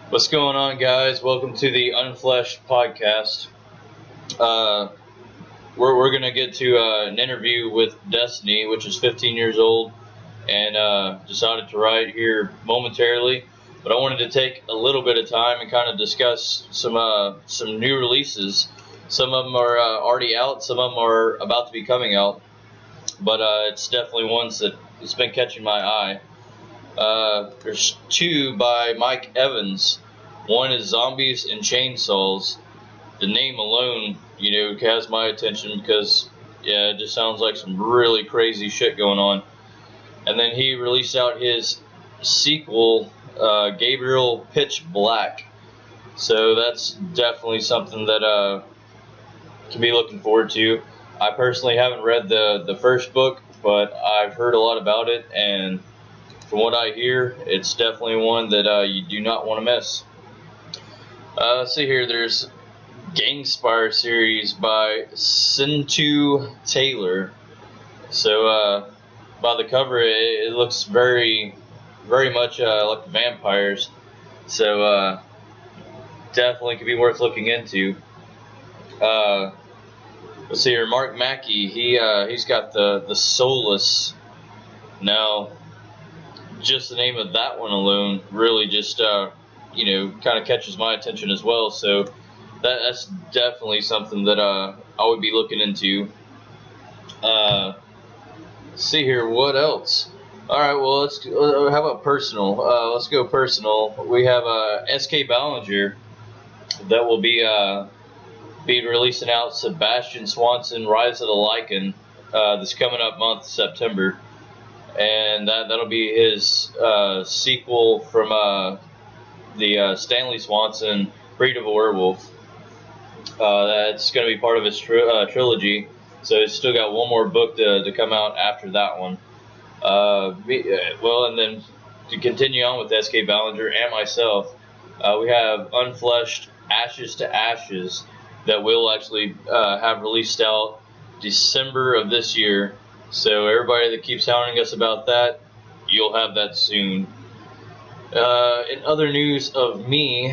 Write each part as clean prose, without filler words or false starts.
What's going on, guys? Welcome to the Unfleshed podcast. We're gonna get to an interview with Destiny, which is 15 years old, and decided to write here momentarily. But I wanted to take a little bit of time and kind of discuss some new releases. Some of them are already out. Some of them are about to be coming out. But it's definitely ones that it's been catching my eye. There's two by Mike Evans. One is Zombies and Chainsaws. The name alone, has my attention because, it just sounds like some really crazy shit going on. And then he released out his sequel, Gabriel Pitch Black. So that's definitely something that can be looking forward to. I personally haven't read the first book, but I've heard a lot about it, and from what I hear, it's definitely one that you do not want to miss. Let's see here. There's Gangspire series by Cintu Taylor. So by the cover, it looks very, very much like vampires. So definitely could be worth looking into. Let's see here. Mark Mackey. He's got the Soulless. Now, just the name of that one alone really just kind of catches my attention as well. So that's definitely something that I would be looking into. Let's see here, what else? All right, well, how about personal? Let's go personal. We have S.K. Ballinger that will be releasing out Sebastian Swanson Rise of the Lycan this coming up month, September. And that'll be his sequel from the Stanley Swanson Breed of a Werewolf. That's going to be part of his trilogy, so he's still got one more book to come out after that one. And then to continue on with S.K. Ballinger and myself, we have Unfleshed Ashes to Ashes that will actually have released out December of this year. So everybody that keeps hounding us about that, you'll have that soon. In other news of me,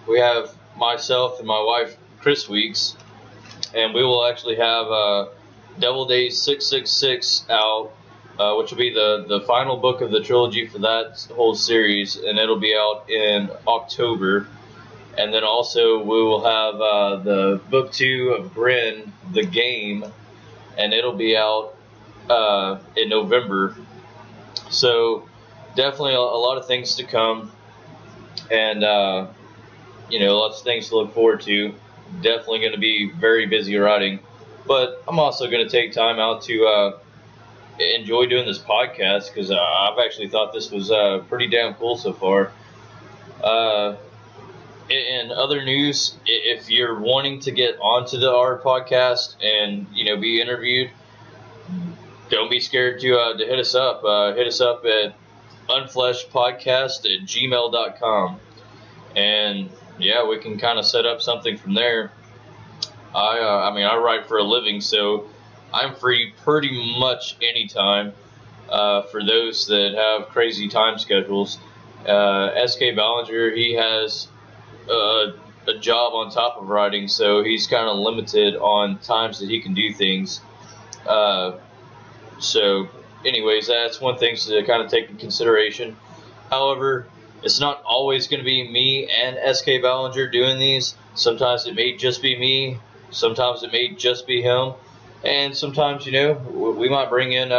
we have myself and my wife, Chris Weeks, and we will actually have Devil Days 666 out, which will be the final book of the trilogy for that whole series, and it'll be out in October. And then also we will have the book 2 of Grin, the game, and it'll be out in November. So definitely a lot of things to come, and lots of things to look forward to. Definitely going to be very busy writing, but I'm also going to take time out to enjoy doing this podcast because I've actually thought this was pretty damn cool so far. In other news, if you're wanting to get onto our podcast and be interviewed, don't be scared to hit us up. Hit us up at unfleshedpodcast@gmail.com, and we can kind of set up something from there. I write for a living, so I'm free pretty much anytime. For those that have crazy time schedules, S.K. Ballinger, he has a job on top of writing, so he's kind of limited on times that he can do things. So anyways, that's one thing to kind of take into consideration. However, it's not always going to be me and S.K. Ballinger doing these. Sometimes it may just be me. Sometimes it may just be him. And sometimes, we might bring in,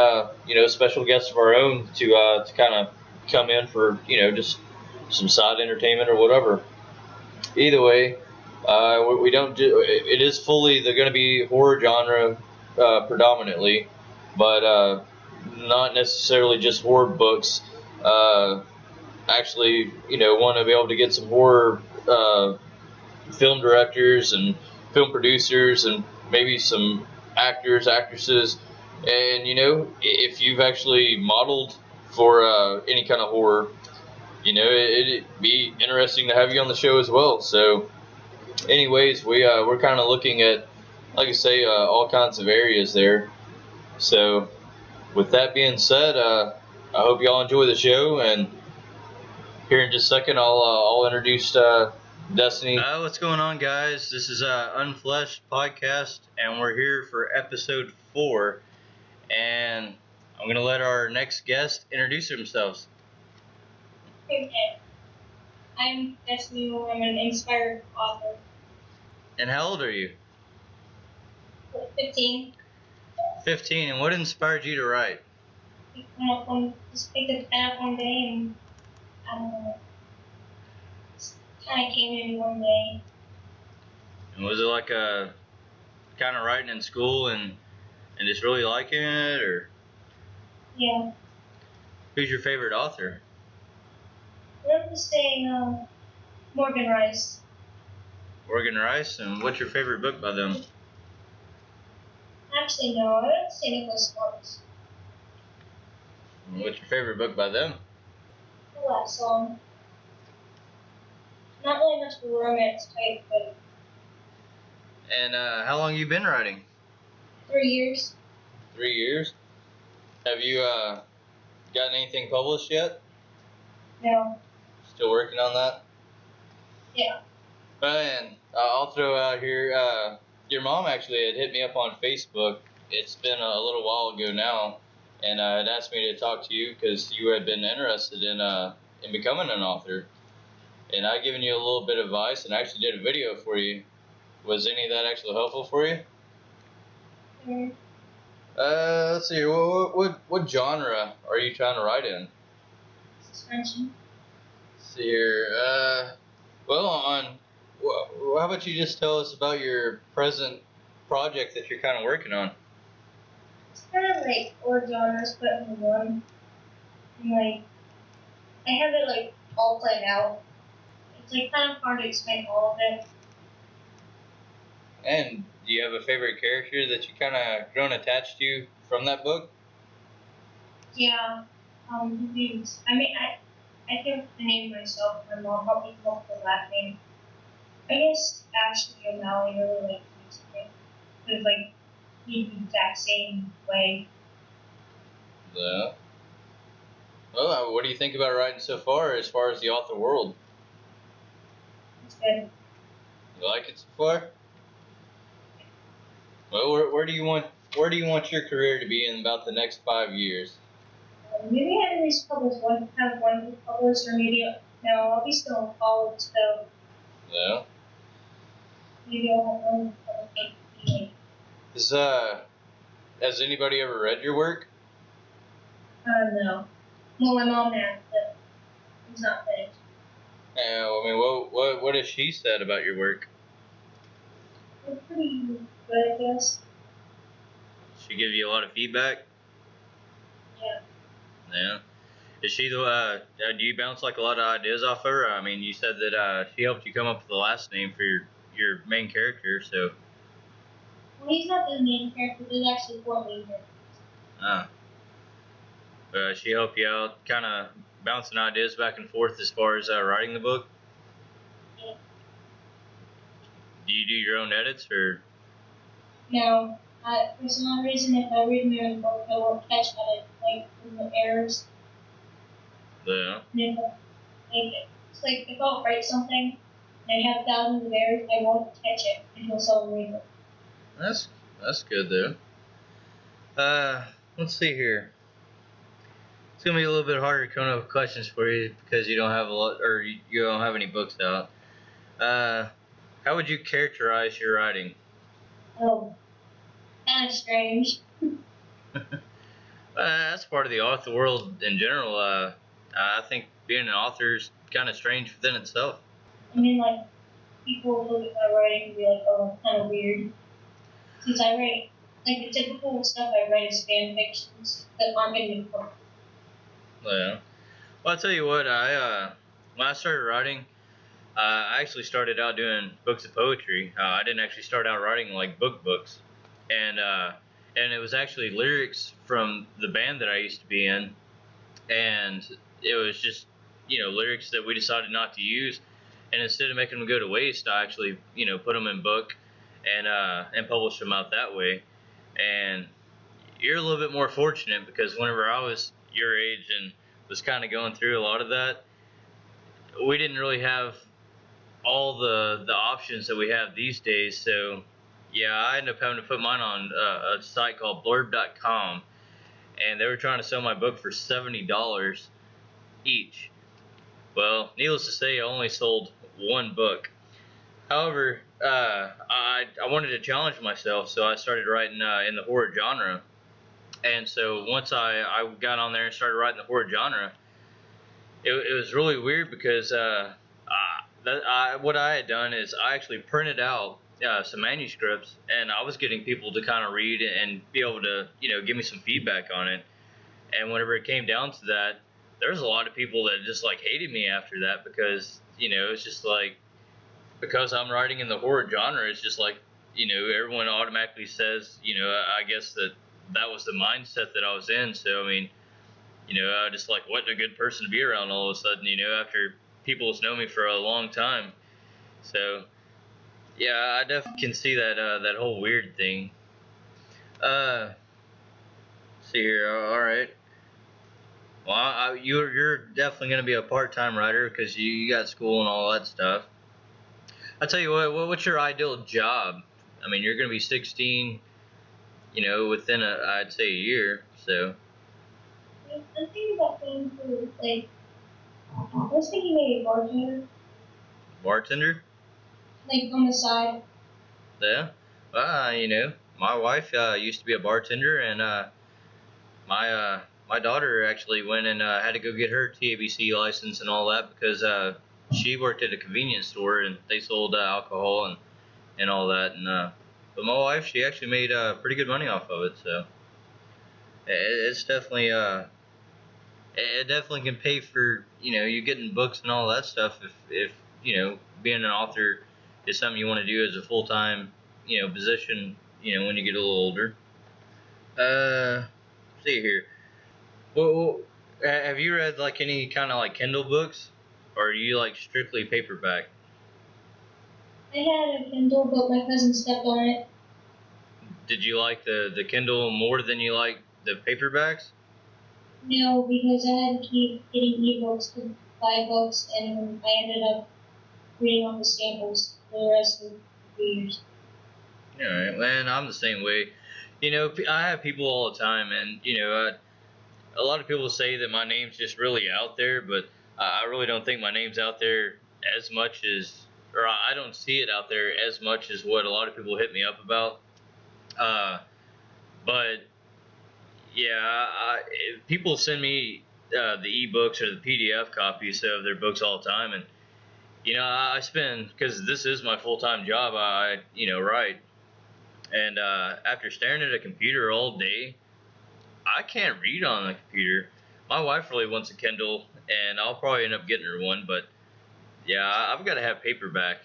special guests of our own to kind of come in for, just some side entertainment or whatever. Either way, we don't do. It is fully. They're going to be horror genre predominantly, but not necessarily just horror books. Actually, want to be able to get some horror film directors and film producers and maybe some actors, actresses, and if you've actually modeled for any kind of horror, it'd be interesting to have you on the show as well. So anyways, we're kind of looking at, like I say, all kinds of areas there. So with that being said, I hope y'all enjoy the show, and Here in just a second, I'll introduce Destiny. What's going on, guys? This is Unfleshed podcast, and we're here for episode 4. And I'm gonna let our next guest introduce themselves. Okay. I'm Destanie Ohler. I'm an inspired author. And how old are you? 15. 15. And what inspired you to write? Just picked a pen up one day and I don't know. Kind of came in one day. And was it like a kind of writing in school and just really liking it, or? Yeah. Who's your favorite author? I love to say Morgan Rice. Morgan Rice. And what's your favorite book by them? Actually, no. I don't say Nicholas Sparks. What's your favorite book by them? The last song. Not really much of a romance type, but. And how long you been writing? 3 years. 3 years. Have you gotten anything published yet? No. Still working on that? Yeah. And I'll throw out here, your mom actually had hit me up on Facebook. It's been a little while ago now, and had asked me to talk to you because you had been interested in becoming an author. And I'd given you a little bit of advice, and I actually did a video for you. Was any of that actually helpful for you? Mm-hmm. Let's see here. What genre are you trying to write in? Suspension. Let's see here. How about you just tell us about your present project that you're kind of working on? It's kind of like 4 genres put in one. And like, I have it like all played out. It's like kind of hard to explain all of it. And do you have a favorite character that you kind of grown attached to from that book? Yeah. I mean, I think the name myself. My mom helped me come up with the last name. I guess Ashley O'Malley really like me. Because like he's the exact same way. Yeah. Well, what do you think about writing so far as the author world? It's good. You like it so far? Well, where do you want your career to be in about the next 5 years? Maybe I at least have one book published, or maybe no, I'll be still in college, so Yeah. maybe I'll have one publication. Has anybody ever read your work? No. Well, my mom has, but it's not finished. I mean, what has she said about your work? It's pretty good, I guess. She give you a lot of feedback? Yeah. Yeah. Is she the? Do you bounce like a lot of ideas off of her? I mean, you said that she helped you come up with the last name for your main character, so. Well, he's not the main character. There's actually 4 main characters. Ah. She helped you out, kind of bouncing ideas back and forth as far as writing the book. Yeah. Do you do your own edits, or? No. For some reason, if I read my own book, I won't catch edit, like the errors. Yeah. It's like if I'll write something and I have thousands of errors, I won't catch it until someone reads it. That's good though. Let's see here. It's gonna be a little bit harder coming up with questions for you because you don't have a lot, or you don't have any books out. How would you characterize your writing? Oh, kind of strange. That's part of the author world in general. I think being an author is kind of strange within itself. I mean, like, people look at my writing and be like, oh, it's kind of weird. Since I write, like, the typical stuff I write is fan fictions that aren't in the book. Yeah. Well, I'll tell you what, when I started writing, I actually started out doing books of poetry. I didn't actually start out writing like books, and it was actually lyrics from the band that I used to be in, and it was just lyrics that we decided not to use, and instead of making them go to waste, I actually put them in book and published them out that way. And you're a little bit more fortunate because whenever I was your age and was kind of going through a lot of that, we didn't really have all the options that we have these days. So yeah, I ended up having to put mine on a site called blurb.com, and they were trying to sell my book for $70 each. Well, needless to say, I only sold one book. However, I wanted to challenge myself, so I started writing in the horror genre. And so once I got on there and started writing the horror genre, it was really weird because what I had done is I actually printed out some manuscripts, and I was getting people to kind of read and be able to, give me some feedback on it. And whenever it came down to that, there was a lot of people that just like hated me after that because, it's just like, because I'm writing in the horror genre, it's just like, everyone automatically says, I guess that was the mindset that I was in. So, I mean, I just like wasn't a good person to be around all of a sudden, after people has known me for a long time. So, yeah, I definitely can see that whole weird thing. Uh, see here, all right. Well, you're definitely gonna be a part-time writer because you got school and all that stuff. I tell you what's your ideal job? I mean, you're gonna be 16, within I'd say a year. So I'm thinking about going to, like, I was thinking maybe bartender, bartender. like on the side. Yeah. My wife used to be a bartender, and my daughter actually went and had to go get her TABC license and all that because she worked at a convenience store and they sold alcohol and all that. And but my wife, she actually made pretty good money off of it. So it's definitely it definitely can pay for you getting books and all that stuff if being an author is something you want to do as a full time position when you get a little older. See here. Well, have you read like any kind of like Kindle books, or are you like strictly paperback? I had a Kindle, but my cousin stepped on it. Did you like the Kindle more than you like the paperbacks? No, because I had to keep getting ebooks to buy books, and I ended up reading off the samples for the rest of the 2 years. All right, man, I'm the same way. I have people all the time, and a lot of people say that my name's just really out there, but I really don't think my name's out there as much as, or I don't see it out there as much as what a lot of people hit me up about. Uh, but yeah, people send me the ebooks or the PDF copies of their books all the time, and I spend, because this is my full time job. I write, and after staring at a computer all day, I can't read on the computer. My wife really wants a Kindle, and I'll probably end up getting her one. But yeah, I've got to have paperback.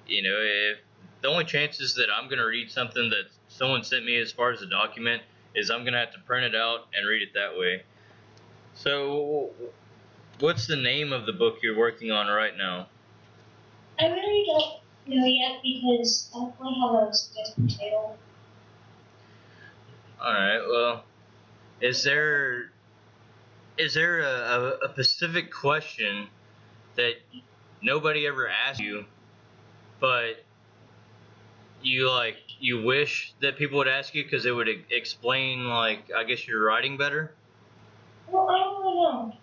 If the only chances that I'm gonna read something that someone sent me as far as a document is I'm gonna have to print it out and read it that way. So, what's the name of the book you're working on right now? I really don't know yet because I don't really have a suggested title. All right. Well, is there a specific question that nobody ever asked you, but you wish that people would ask you because it would explain, like, I guess your writing better? Well, I don't really know.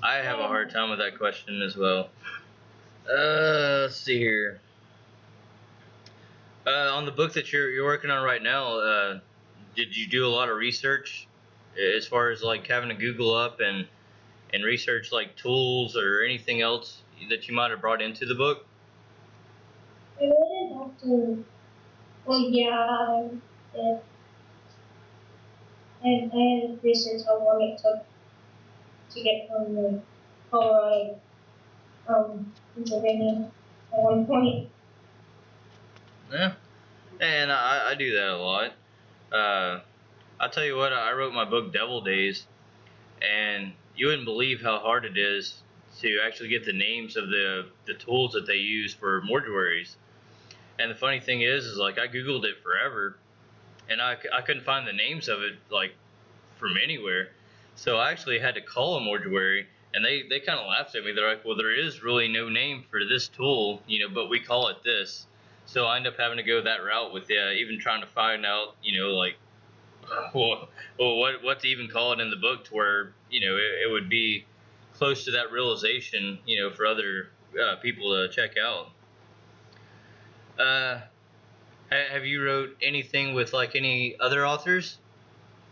I have a hard time with that question as well. Let's see here. On the book that you're working on right now, did you do a lot of research as far as like having to Google up and research like tools or anything else that you might have brought into the book? I really have to. Well, yeah, yeah. I had to research how long it took to get from the Colorado, Pennsylvania at one point. Yeah, and I do that a lot. Uh, I'll tell you what, I wrote my book Devil Days, and you wouldn't believe how hard it is to actually get the names of the tools that they use for mortuaries. And the funny thing is like I googled it forever, and I couldn't find the names of it like from anywhere. So I actually had to call a mortuary And they kind of laughed at me. They're like, well, there is really no name for this tool, but we call it this. So I end up having to go that route with even trying to find out, like, what to even call it in the book to where, it would be close to that realization, for other people to check out. Uh, have you wrote anything with like any other authors,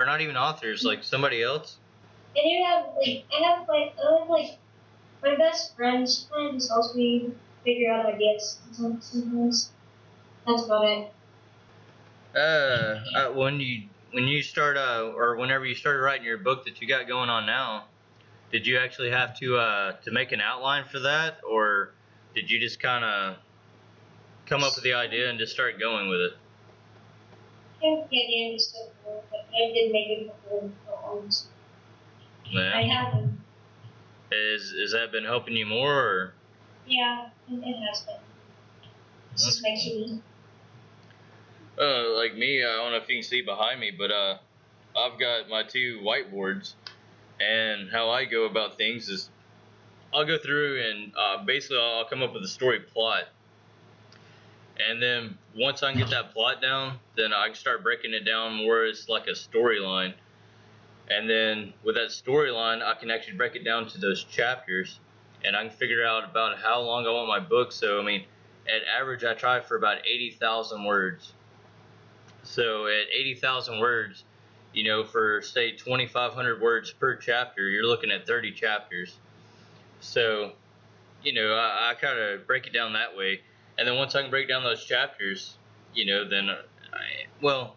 or not even authors, like somebody else? I do have like I have like my best friend. She kind of just helps me figure out ideas sometimes. That's about it. When you start or whenever you started writing your book that you got going on now, did you actually have to make an outline for that, or did you just kind of come up with the idea and just start going with it? I think the idea is so cool, but I did make it before. I Yeah. haven't. Is that been helping you more, or? Yeah, it has been. It's just That's making me. like me. I don't know if you can see behind me, but I've got my two whiteboards, and how I go about things is I'll go through and basically I'll come up with a story plot. And then once I can get that plot down, then I can start breaking it down more as like a storyline. And then with that storyline, I can actually break it down to those chapters, and I can figure out about how long I want my book. So I mean, at average, I try for about 80,000 words. So at 80,000 words, for say 2,500 words per chapter, you're looking at 30 chapters. So I kind of break it down that way, and then once I can break down those chapters, then well,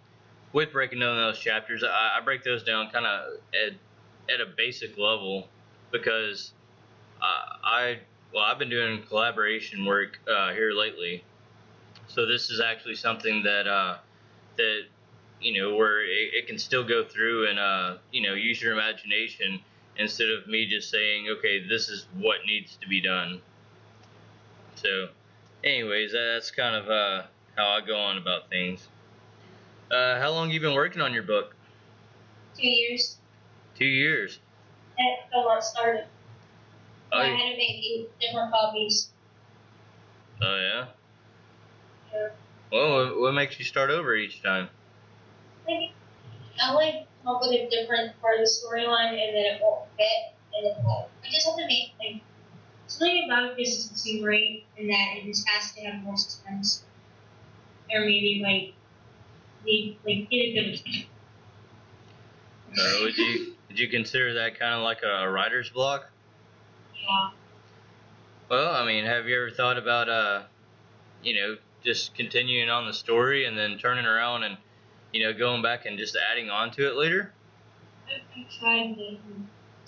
with breaking down those chapters, I break those down kind of at a basic level, because I've been doing collaboration work here lately, so this is actually something that where it can still go through and use your imagination instead of me just saying, okay, this is what needs to be done. So, anyways, that's kind of how I go on about things. How long you been working on your book? 2 years. 2 years. That's when it started. Oh, I had to make 8 different copies. oh yeah. Yeah. Well, what makes you start over each time? Like, I like come up with a different part of the storyline and then it won't fit and then I just have to make like something about it just too great and that it just has to have more suspense. Or maybe get a good Would you consider that kind of like a writer's block? yeah. Well, I mean, have you ever thought about just continuing on the story and then turning around and going back and just adding on to it later? I tried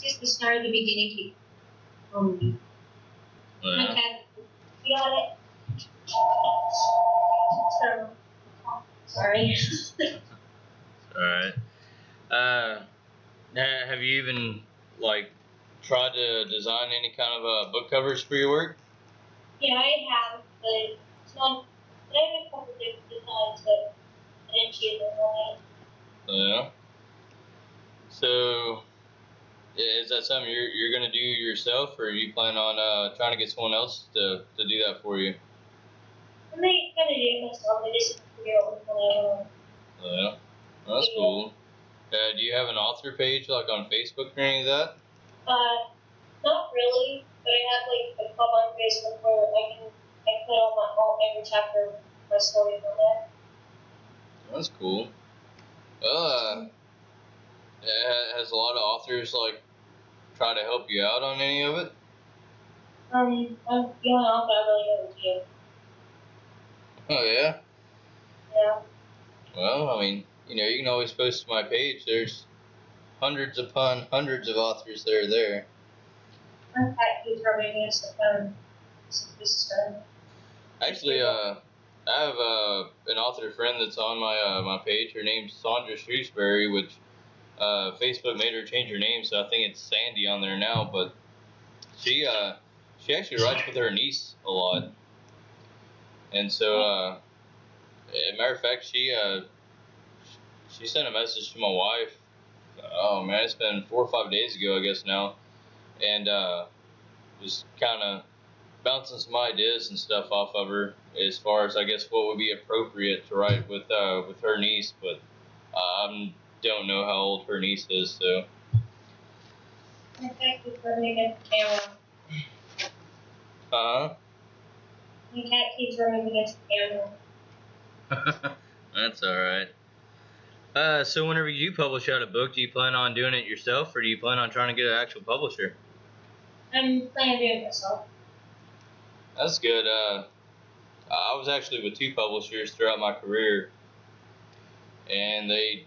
just the start of the beginning keep only. Yeah. Okay. We got it. So sorry. All right. Uh, have you even like tried to design any kind of book covers for your work? Yeah, I have, but it's not. I have a couple different designs, but I didn't choose them on it. Yeah. So, is that something you're gonna do yourself, or are you plan on trying to get someone else to do that for you? I might kind of do it myself. I just have to figure out which one I want. Yeah. Well, that's cool. Do you have an author page like on Facebook or any of that? Not really, but I have like a club on Facebook where I put all every chapter of my story on there. That's cool. Well, has a lot of authors like try to help you out on any of it? I'm feeling off, but I really know you. Oh yeah. Yeah. Well, I mean, you can always post to my page. There's hundreds upon hundreds of authors that are there. I'm Pat who's rubbing me some this is fun. Actually, I have an author friend that's on my page. Her name's Sandra Shrewsbury, which Facebook made her change her name, so I think it's Sandy on there now. But she actually writes with her niece a lot, and so as a matter of fact, she sent a message to my wife. Oh man, it's been 4 or 5 days ago, I guess now. and was kind of bouncing some ideas and stuff off of her as far as I guess what would be appropriate to write with her niece, but I don't know how old her niece is, so. My cat keeps running against the camera. My cat keeps running against the camera. That's all right. So whenever you publish out a book, do you plan on doing it yourself, or do you plan on trying to get an actual publisher? I'm planning to do it myself. That's good. I was actually with 2 publishers throughout my career, and they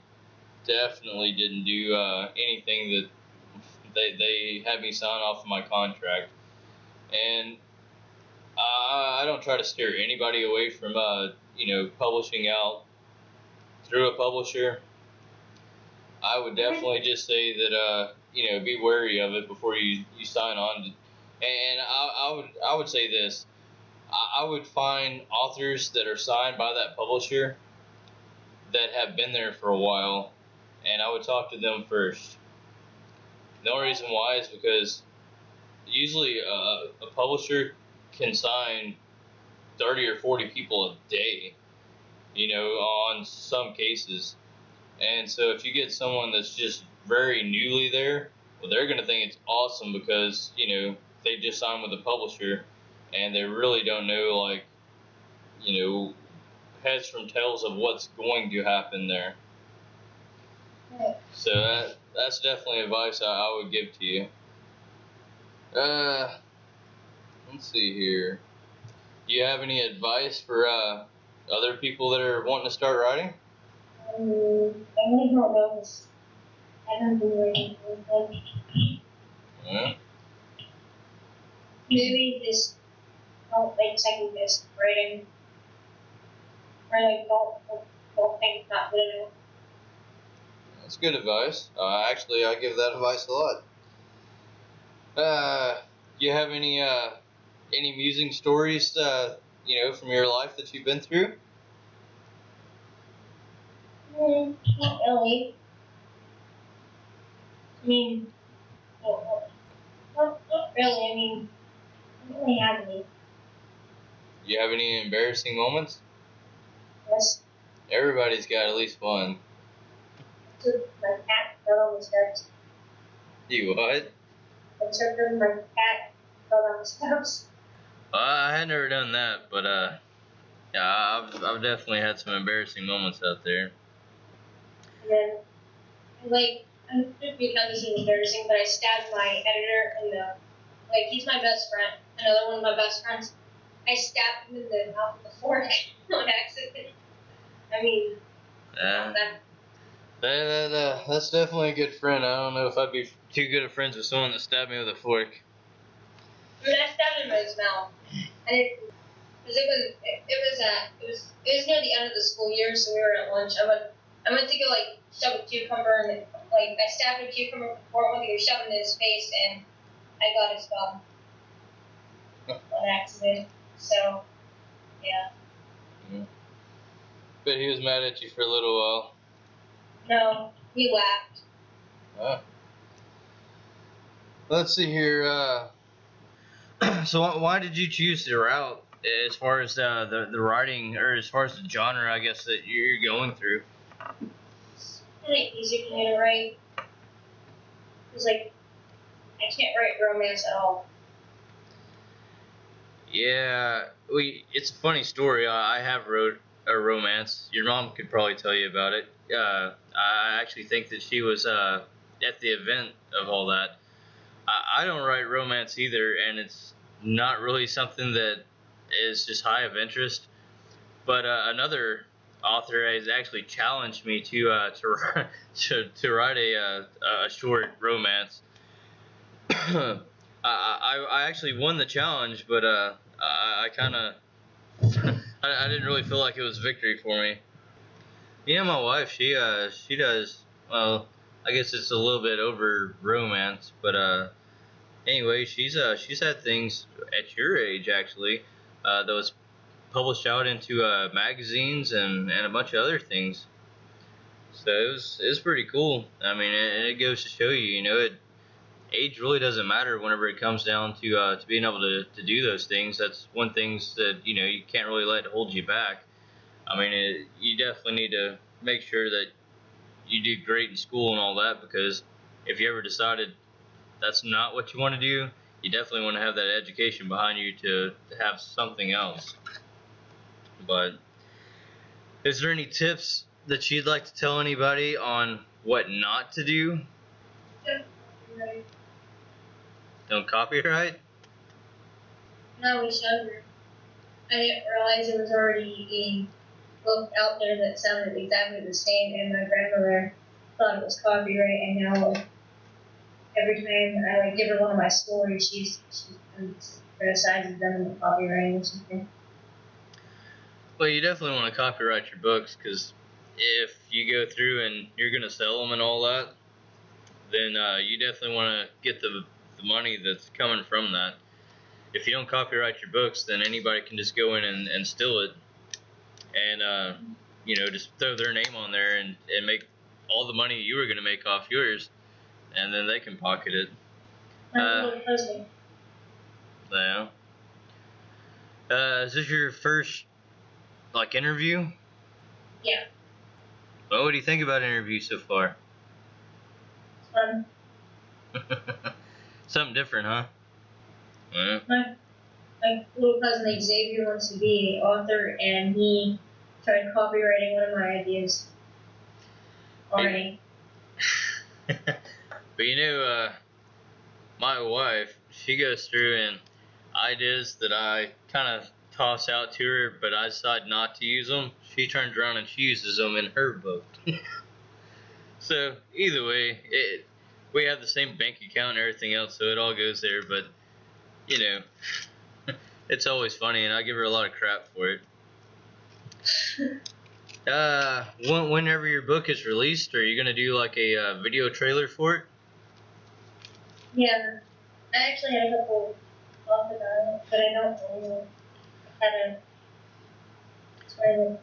definitely didn't do anything that they had me sign off of my contract. And I don't try to steer anybody away from publishing out through a publisher. I would definitely just say that be wary of it before you sign on. And I would say this: I would find authors that are signed by that publisher that have been there for a while, and I would talk to them first. The only reason why is because usually a publisher can sign 30 or 40 people a day, on some cases. And so if you get someone that's just very newly there, well, they're going to think it's awesome because, they just signed with a publisher and they really don't know, heads from tails of what's going to happen there. Right. So that's definitely advice I would give to you. Let's see here. Do you have any advice for other people that are wanting to start writing? I really don't know this. I haven't been writing anything. Yeah. Maybe just don't second guess writing. Or don't think it's not good enough. That's good advice. Actually, I give that advice a lot. Do you have any amusing stories, from your life that you've been through? Not really. I mean, not really. I mean, I don't really have any. Do you have any embarrassing moments? Yes. Everybody's got at least one. Took my cat fell on the steps. You what? I took my cat fell on the steps. I had never done that, but yeah, I've definitely had some embarrassing moments out there. And then, I don't know if you know this is embarrassing, but I stabbed my editor in the, he's my best friend, another one of my best friends. I stabbed him in the mouth with a fork on accident. I mean, That's definitely a good friend. I don't know if I'd be too good of friends with someone that stabbed me with a fork. I mean, I stabbed him in his mouth, and because it was near the end of the school year, so we were at lunch. I went to go shove a cucumber, and I stabbed a cucumber before I went to go shove it in his face, and I got his gum on accident. So, yeah. Bet he was mad at you for a little while. No, he laughed. Let's see here. So why did you choose the route as far as the writing, or as far as the genre, I guess, that you're going through? It's really easy for me to write. Because, I can't write romance at all. Yeah, it's a funny story. I have wrote a romance. Your mom could probably tell you about it. I actually think that she was at the event of all that. I don't write romance either, and it's not really something that is just high of interest. But another author has actually challenged me to write a short romance. I actually won the challenge, but I kind of I didn't really feel like it was victory for me. Yeah, my wife, she does, well, I guess it's a little bit over romance, but anyway, she's had things at your age actually that was published out into magazines and a bunch of other things. So it was pretty cool. I mean, it goes to show you, age really doesn't matter whenever it comes down to being able to do those things. That's one thing that you can't really let hold you back. I mean, you definitely need to make sure that you do great in school and all that, because if you ever decided that's not what you want to do, you definitely want to have that education behind you to have something else. But is there any tips that you'd like to tell anybody on what not to do? Don't copyright. Don't copyright? When I was younger, I didn't realize there was already a book out there that sounded exactly the same, and my grandmother thought it was copyright, and now every time I give her one of my stories, she criticizes them in the copyright or something. Well, you definitely want to copyright your books, because if you go through and you're going to sell them and all that, then you definitely want to get the money that's coming from that. If you don't copyright your books, then anybody can just go in and steal it, and just throw their name on there and make all the money you were going to make off yours, and then they can pocket it. Yeah. Is this your first interview? Yeah. Well, what do you think about interviews so far? It's fun. Something different, huh? Yeah. My little cousin Xavier wants to be an author, and he tried copywriting one of my ideas already. But my wife, she goes through and ideas that I kind of toss out to her, but I decide not to use them. She turns around and she uses them in her book. So either way, we have the same bank account and everything else, so it all goes there. But it's always funny, and I give her a lot of crap for it. Whenever your book is released, are you gonna do like a video trailer for it? Yeah, I actually had a couple thoughts about it, but I don't know how to explain it.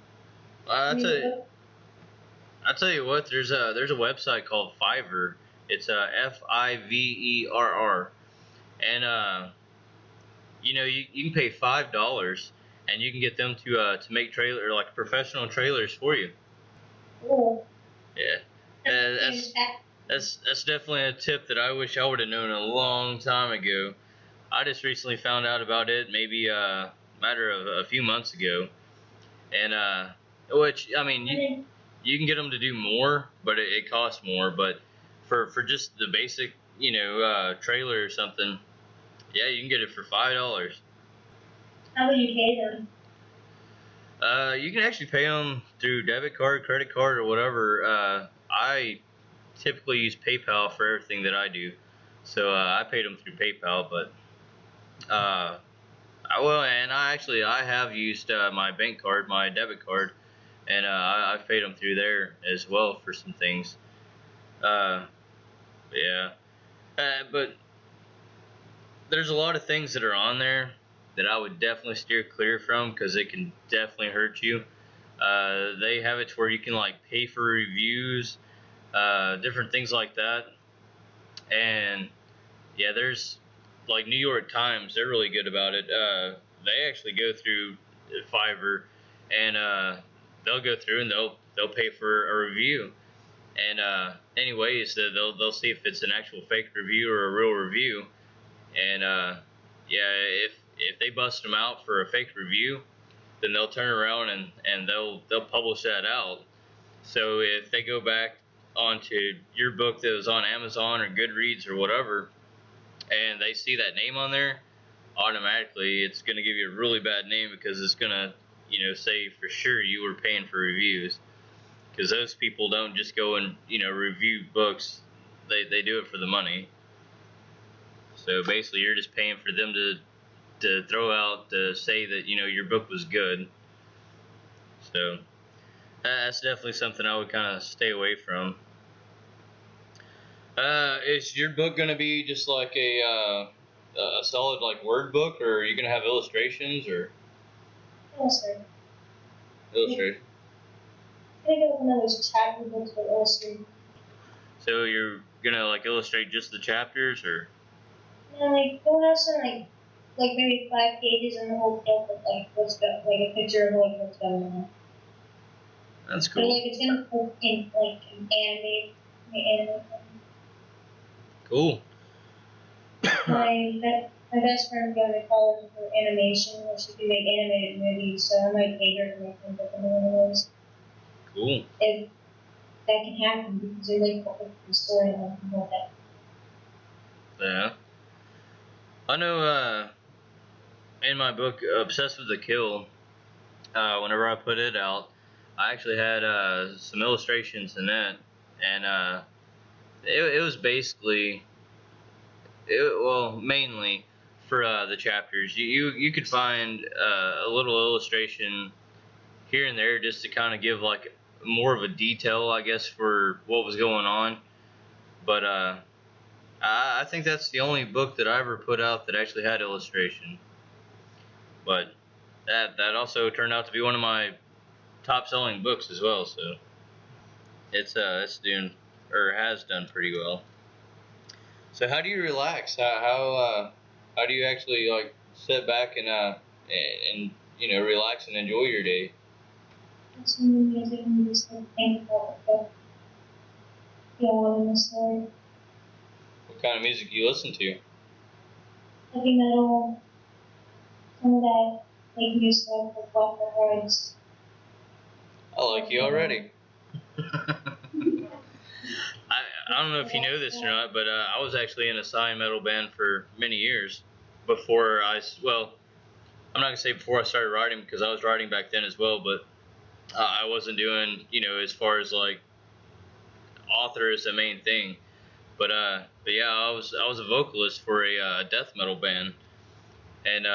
I'll tell you what. There's a website called Fiverr. It's Fiverr, and you can pay $5, and you can get them to make professional trailers for you. Cool. Yeah, that's definitely a tip that I wish I would have known a long time ago. I just recently found out about it, maybe a matter of a few months ago, and which I mean you can get them to do more, but it costs more. But for just the basic trailer or something, yeah, you can get it for $5. How would you pay them? You can actually pay them through debit card, credit card, or whatever. I typically use PayPal for everything that I do, so I paid them through PayPal. But I have used my bank card, my debit card, and I've paid them through there as well for some things. Yeah, but there's a lot of things that are on there that I would definitely steer clear from, because it can definitely hurt you. They have it to where you can pay for reviews, different things like that. And yeah, there's New York Times. They're really good about it. They actually go through Fiverr, and they'll go through and they'll pay for a review. And anyways, they'll see if it's an actual fake review or a real review. And yeah, if they bust them out for a fake review, then they'll turn around and they'll publish that out. So if they go back onto your book that was on Amazon or Goodreads or whatever, and they see that name on there, automatically it's going to give you a really bad name, because it's going to say for sure you were paying for reviews, because those people don't just go and review books. They do it for the money. So basically you're just paying for them to throw out to say that your book was good. So that's definitely something I would kind of stay away from. Is your book going to be just like a solid word book, or are you going to have illustrations or Illustrated. illustration? I think it was one of those chapter books with illustrated. So you're gonna like illustrate just the chapters, or? And like we'll have some like maybe 5 pages in the whole book with like what's go like a picture of like what's going on. That's But cool. like it's gonna put in like an animate. Cool. My best friend going to college for animation, where she can make animated movies, so I might pay her to make them but one of those. Cool. If that can happen because they're like the storyline and all that. Yeah. I know. In my book, Obsessed with the Kill, whenever I put it out, I actually had some illustrations in it, and it was basically, well, mainly for the chapters. You could find a little illustration here and there just to kind of give like more of a detail, I guess, for what was going on. But I think that's the only book that I ever put out that actually had illustration. But that also turned out to be one of my top selling books as well. So it's doing, or has done pretty well. So how do you relax? How do you actually like sit back and relax and enjoy your day? Listen to music and just like think about the feel in the story. What kind of music do you listen to? Heavy metal, some of that like new stuff with Black Hearts. I like you already. I don't know if you know this or not, but I was actually in a Psy metal band for many years before well, I'm not gonna say before I started writing because I was writing back then as well, but I wasn't doing, as far as like author is the main thing. But yeah, I was a vocalist for a death metal band. And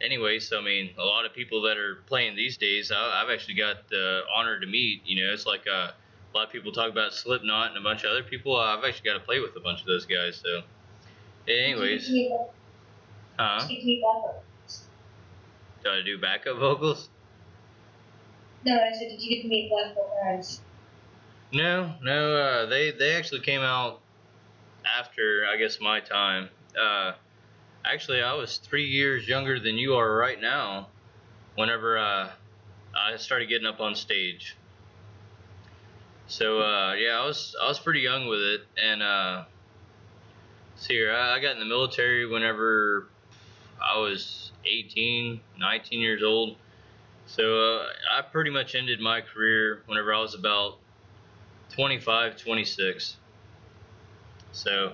anyway, so I mean, a lot of people that are playing these days, I've actually got the honor to meet. It's like a lot of people talk about Slipknot and a bunch of other people. I've actually got to play with a bunch of those guys. So, anyways, huh? Do I do backup vocals? No, I said, did you get to meet Black Hearts? No, no. They actually came out after, I guess, my time. Actually, I was 3 years younger than you are right now. Whenever I started getting up on stage. So yeah, I was pretty young with it, and see here, I got in the military whenever I was 18, 19 years old. So I pretty much ended my career whenever I was about 25, 26. So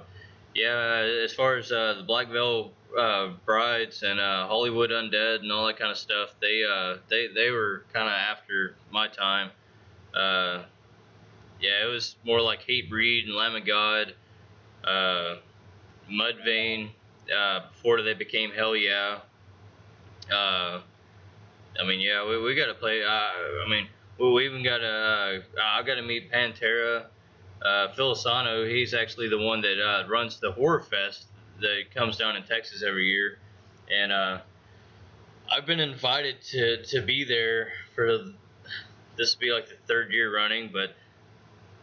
yeah, as far as the Black Veil Brides and Hollywood Undead and all that kind of stuff, they were kind of after my time. Uh, Yeah, it was more like Hatebreed and Lamb of God, Mudvayne, before they became Hell Yeah. Uh, I mean, yeah, we got to play. I mean, we even got to. I got to meet Pantera. Filisano, he's actually the one that runs the Horror Fest that comes down in Texas every year, and I've been invited to be there for this will be like the third year running, but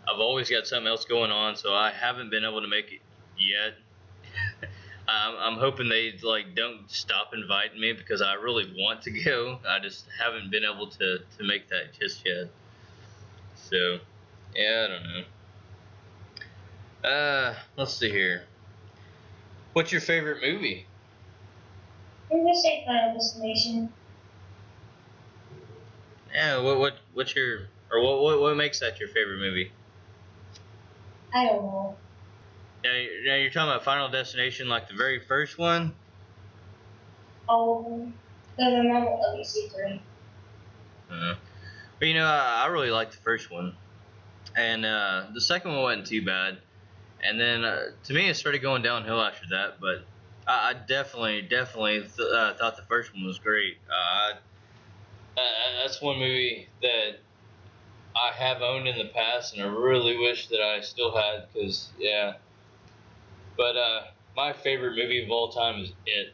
I've always got something else going on, so I haven't been able to make it yet. I'm hoping they like don't stop inviting me because I really want to go. I just haven't been able to make that just yet. So, yeah, I don't know. Let's see here. What's your favorite movie? I'm gonna say Final Destination. Yeah, what's your, or what makes that your favorite movie? I don't know. Now you're talking about Final Destination, like the very first one. All of them. Because I remember let me see 3. But I really liked the first one, and the second one wasn't too bad. And then to me, it started going downhill after that. But I definitely thought the first one was great. That's one movie that I have owned in the past, and I really wish that I still had. Cause yeah, but my favorite movie of all time is It.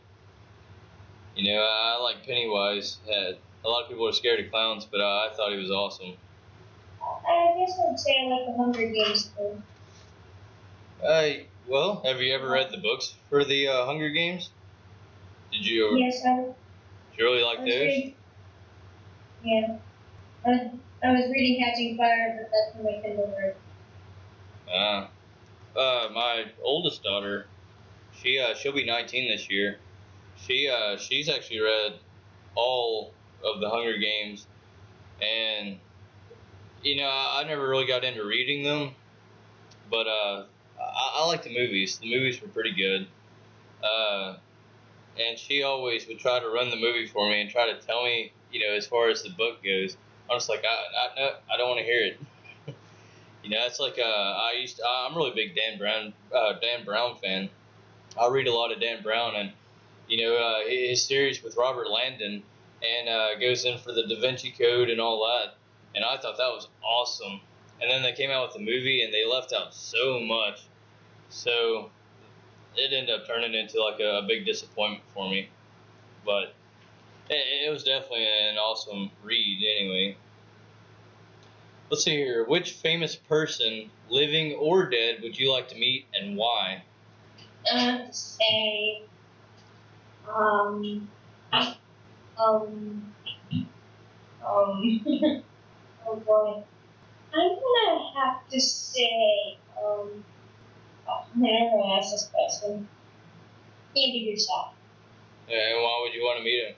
I like Pennywise. A lot of people are scared of clowns, but I thought he was awesome. I guess I'd say I like the Hunger Games too. Well, have you ever read the books for the Hunger Games? Yes, Did you really I like was those? reading. Yeah, I was reading Catching Fire, but that's from my Kindle version. Uh, my oldest daughter, she'll be 19 this year. She's actually read all of the Hunger Games, and I never really got into reading them, but I like the movies. The movies were pretty good. Uh, and she always would try to run the movie for me and try to tell me, as far as the book goes. I'm just like, no, I don't want to hear it. It's like I'm a really big Dan Brown fan. I read a lot of Dan Brown, and his series with Robert Landon, and goes in for the Da Vinci Code and all that. And I thought that was awesome. And then they came out with the movie, and they left out so much. So it ended up turning into like a big disappointment for me. But it was definitely an awesome read anyway. Let's see here. Which famous person, living or dead, would you like to meet and why? I have to say, um, um, oh boy. I'm gonna have to say, oh, I'm gonna ask this question. Andy yourself, And why would you want to meet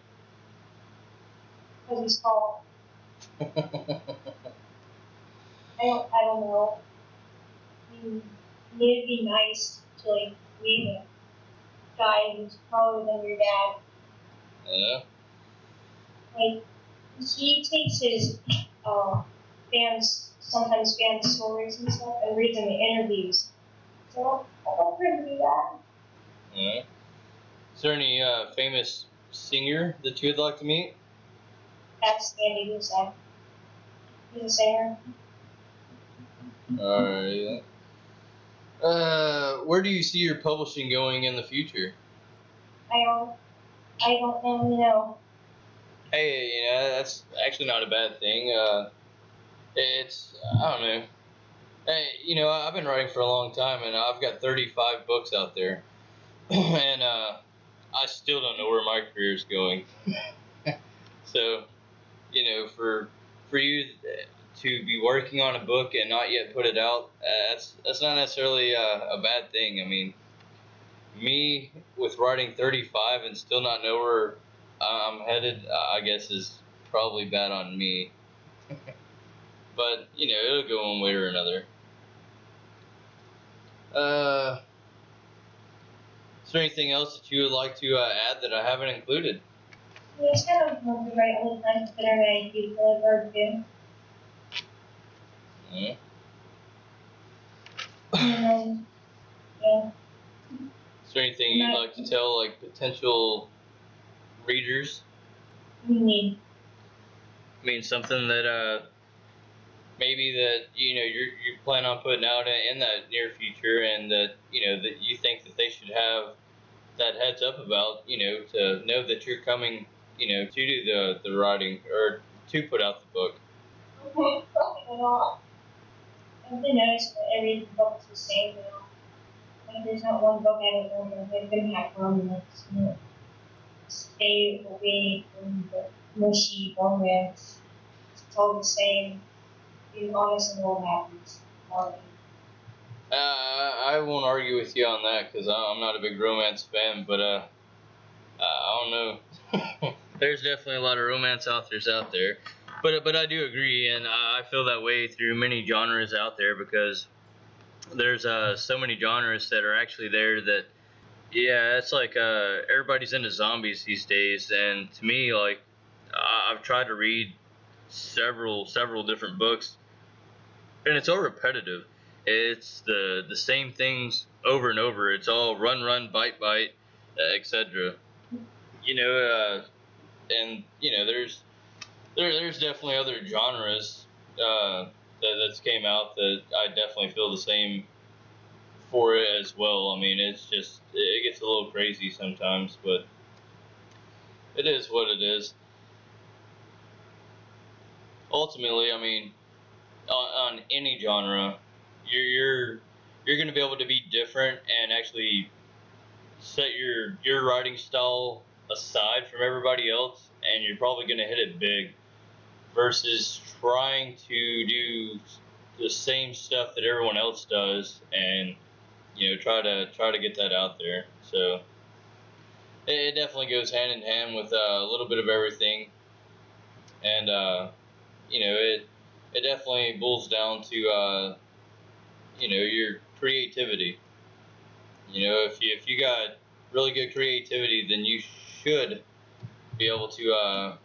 because he's tall. him? I don't know. It'd be nice to like meet a guy who's taller than your dad. Yeah. Like he takes his sometimes fans stories and stuff and reads them in interviews. So I'd like for him to do that. Yeah. Is there any famous singer that you'd like to meet? That's Andy Youssef. He's a singer. Alright. Where do you see your publishing going in the future? I don't I don't really know. Hey, that's actually not a bad thing. I don't know. Hey, I've been writing for a long time, and I've got 35 books out there, and I still don't know where my career is going. So, for you to be working on a book and not yet put it out, that's not necessarily a bad thing. I mean, me with writing 35 and still not know where I'm headed, I guess is probably bad on me. But it'll go one way or another. Uh, is there anything else that you would like to add that I haven't included? Yeah, it's kind of hard to write all the time to better than people have heard too. Yeah. And yeah. Is there anything you'd like to tell like potential readers? We need. I mean, something that maybe that you plan on putting out in that near future, and that that you think that they should have that heads up about, to know that you're coming, to do the writing or to put out the book. Okay, probably not. I've been noticing that every book is the same now. Like there's not one book I don't know that didn't have romance. Stay away from the mushy romance. It's all the same. Being honest and what happens. Quality. I won't argue with you on that because I'm not a big romance fan, but I don't know. There's definitely a lot of romance authors out there, but I do agree, and I feel that way through many genres out there because there's so many genres that are actually there that yeah, it's like everybody's into zombies these days, and to me, like I've tried to read several different books, and it's all repetitive. It's the same things over and over. It's all run, bite, etc. And there's definitely other genres that's came out that I definitely feel the same for it as well. I mean, it's just it gets a little crazy sometimes, but it is what it is. Ultimately, I mean, on any genre, you're you're going to be able to be different and actually set your writing style aside from everybody else, and you're probably going to hit it big versus trying to do the same stuff that everyone else does and try to get that out there. So it definitely goes hand in hand with a little bit of everything, and it definitely boils down to your creativity. If you got really good creativity, then you should be able to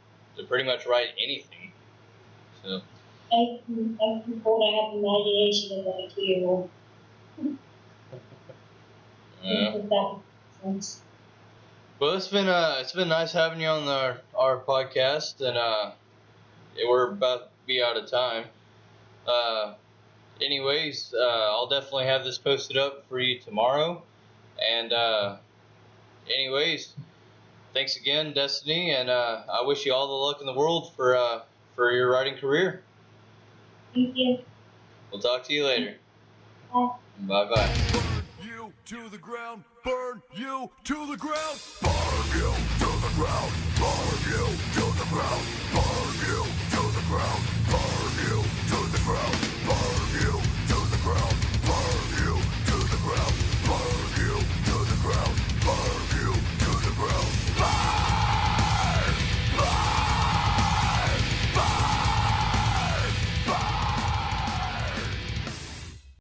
pretty much write anything. So I thought I have imagination of like a 2-year-old. If that makes sense. Well, it's been nice having you on our podcast, and we're about to be out of time. Anyways, I'll definitely have this posted up for you tomorrow. And anyways, thanks again, Destiny, and I wish you all the luck in the world for your writing career. Thank you. We'll talk to you later. Bye. Bye bye. Burn you to the ground, burn you to the ground, burn you to the ground, burn you to the ground.